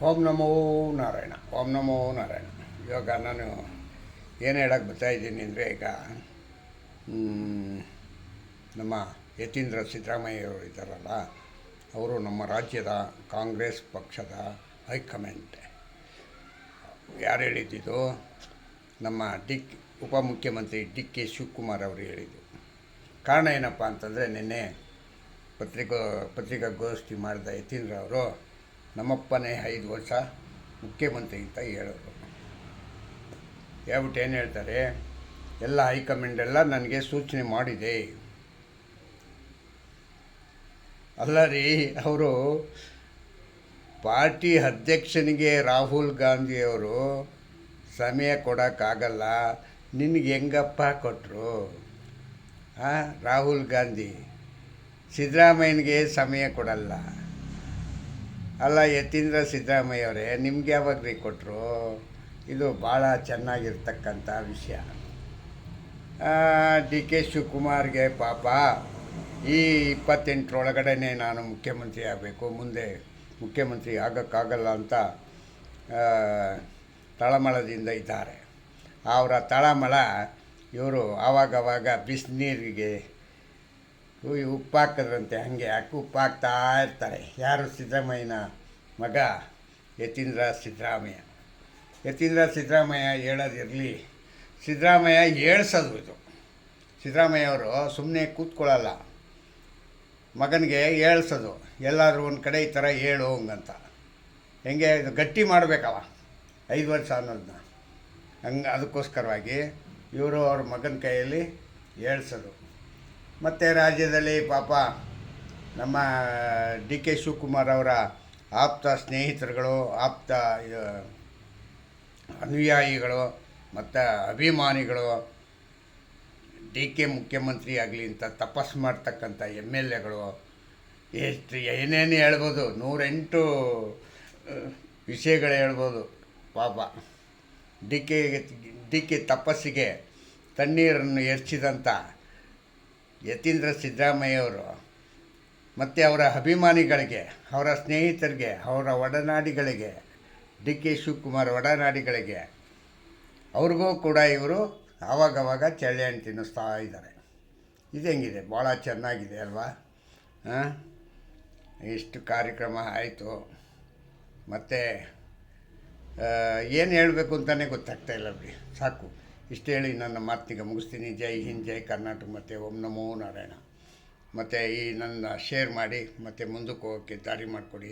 ಓಂ ನಮೋ ನಾರಾಯಣ. ಓಂ ನಮೋ ನಾರಾಯಣ. ಇವಾಗ ನಾನು ಏನು ಹೇಳಕ್ಕೆ ಬರ್ತಾಯಿದ್ದೀನಿ ಅಂದರೆ, ಈಗ ನಮ್ಮ ಯತೀಂದ್ರ ಸಿದ್ದರಾಮಯ್ಯವರು ಇದ್ದಾರಲ್ಲ, ಅವರು ನಮ್ಮ ರಾಜ್ಯದ ಕಾಂಗ್ರೆಸ್ ಪಕ್ಷದ ಹೈಕಮಾಂಡ್. ಯಾರು ಹೇಳಿದ್ದು? ನಮ್ಮ ಉಪಮುಖ್ಯಮಂತ್ರಿ ಡಿ.ಕೆ. ಶಿವಕುಮಾರ್ ಅವರು ಹೇಳಿದ್ದು. ಕಾರಣ ಏನಪ್ಪ ಅಂತಂದರೆ, ನಿನ್ನೆ ಪತ್ರಿಕಾಗೋಷ್ಠಿ ಮಾಡಿದ ಯತೀಂದ್ರ ಅವರು ನಮ್ಮಪ್ಪನೇ 5 ವರ್ಷ ಮುಖ್ಯಮಂತ್ರಿ ಅಂತ ಹೇಳೋರು. ಹೇಳ್ಬಿಟ್ಟು ಏನು ಹೇಳ್ತಾರೆ, ಎಲ್ಲ ಹೈಕಮಾಂಡೆಲ್ಲ ನನಗೆ ಸೂಚನೆ ಮಾಡಿದೆ. ಅಲ್ಲ ರೀ, ಅವರು ಪಾರ್ಟಿ ಅಧ್ಯಕ್ಷನಿಗೆ ರಾಹುಲ್ ಗಾಂಧಿಯವರು ಸಮಯ ಕೊಡೋಕ್ಕಾಗಲ್ಲ, ನಿನಗೆ ಹೆಂಗಪ್ಪ ಕೊಟ್ಟರು? ರಾಹುಲ್ ಗಾಂಧಿ ಸಿದ್ದರಾಮಯ್ಯನಿಗೆ ಸಮಯ ಕೊಡಲ್ಲ. ಅಲ್ಲ ಯತೀಂದ್ರ ಸಿದ್ದರಾಮಯ್ಯವರೇ, ನಿಮ್ಗೆ ಯಾವಾಗ ರೀ ಕೊಟ್ಟರು? ಇದು ಭಾಳ ಚೆನ್ನಾಗಿರ್ತಕ್ಕಂಥ ವಿಷಯ. ಡಿ.ಕೆ. ಶಿವಕುಮಾರ್ಗೆ ಪಾಪ ಈ 28ರೊಳಗಡೆ ನಾನು ಮುಖ್ಯಮಂತ್ರಿ ಆಗಬೇಕು, ಮುಂದೆ ಮುಖ್ಯಮಂತ್ರಿ ಆಗೋಕ್ಕಾಗಲ್ಲ ಅಂತ ತಳಮಳದಿಂದ ಇದ್ದಾರೆ. ಅವರ ತಳಮಳ ಇವರು ಆವಾಗವಾಗ ಬಿಸಿನೀರಿಗೆ ಉಪ್ಪು ಹಾಕಿದ್ರಂತೆ, ಹಾಗೆ ಹಾಕಿ ಉಪ್ಪು ಹಾಕ್ತಾ ಇರ್ತಾರೆ. ಯಾರು? ಸಿದ್ದರಾಮಯ್ಯನ ಮಗ ಯತೀಂದ್ರ ಸಿದ್ದರಾಮಯ್ಯ ಹೇಳೋದಿರಲಿ, ಸಿದ್ದರಾಮಯ್ಯ ಹೇಳ್ಸೋದು ಇದು. ಸಿದ್ದರಾಮಯ್ಯವರು ಸುಮ್ಮನೆ ಕೂತ್ಕೊಳ್ಳಲ್ಲ, ಮಗನಿಗೆ ಹೇಳ್ಸೋದು. ಎಲ್ಲಾದರೂ ಒಂದು ಕಡೆ ಈ ಥರ ಹೇಳು ಹಂಗಂತ. ಹೆಂಗೆ ಇದು ಗಟ್ಟಿ ಮಾಡಬೇಕವ 5 ವರ್ಷ ಅನ್ನೋದನ್ನ. ಅದಕ್ಕೋಸ್ಕರವಾಗಿ ಇವರು ಅವ್ರ ಮಗನ ಕೈಯಲ್ಲಿ ಹೇಳ್ಸೋದು. ಮತ್ತು ರಾಜ್ಯದಲ್ಲಿ ಪಾಪ ನಮ್ಮ ಡಿ.ಕೆ. ಶಿವಕುಮಾರ್ ಅವರ ಆಪ್ತ ಸ್ನೇಹಿತರುಗಳು, ಆಪ್ತ ಅನುಯಾಯಿಗಳು ಮತ್ತು ಅಭಿಮಾನಿಗಳು, ಡಿ.ಕೆ. ಮುಖ್ಯಮಂತ್ರಿ ಆಗಲಿ ಅಂತ ತಪಸ್ಸು ಮಾಡ್ತಕ್ಕಂಥ MLAಗಳು ಎಷ್ಟು ಏನೇನು ಹೇಳ್ಬೋದು, 108 ವಿಷಯಗಳು ಹೇಳ್ಬೋದು. ಪಾಪ ಡಿ.ಕೆ. ತಪಸ್ಸಿಗೆ ತಣ್ಣೀರನ್ನು ಎರಚಿದಂಥ ಯತೀಂದ್ರ ಸಿದ್ದರಾಮಯ್ಯವರು ಮತ್ತು ಅವರ ಅಭಿಮಾನಿಗಳಿಗೆ, ಅವರ ಸ್ನೇಹಿತರಿಗೆ, ಅವರ ಒಡನಾಡಿಗಳಿಗೆ, ಡಿ.ಕೆ. ಶಿವಕುಮಾರ್ ಒಡನಾಡಿಗಳಿಗೆ, ಅವ್ರಿಗೂ ಕೂಡ ಇವರು ಆವಾಗವಾಗ ಚಳ್ಳೆಹಣ್ಣು ತಿನ್ನಿಸ್ತಾ ಇದ್ದಾರೆ. ಇದು ಹೆಂಗಿದೆ? ಭಾಳ ಚೆನ್ನಾಗಿದೆ ಅಲ್ವಾ? ಇಷ್ಟು ಕಾರ್ಯಕ್ರಮ ಆಯಿತು. ಮತ್ತು ಏನು ಹೇಳಬೇಕು ಅಂತಲೇ ಗೊತ್ತಾಗ್ತಾ ಇಲ್ಲ ಬಿಡಿ. ಸಾಕು, ಇಷ್ಟು ಹೇಳಿ ನನ್ನ ಮಾತಿಗೆ ಮುಗಿಸ್ತೀನಿ. ಜೈ ಹಿಂದ್, ಜೈ ಕರ್ನಾಟಕ, ಮತ್ತು ಓಂ ನಮೋ ನಾರಾಯಣ. ಮತ್ತು ಈ ನನ್ನ ಶೇರ್ ಮಾಡಿ ಮತ್ತು ಮುಂದಕ್ಕೆ ಹೋಗೋಕ್ಕೆ ದಾರಿ ಮಾಡಿಕೊಡಿ.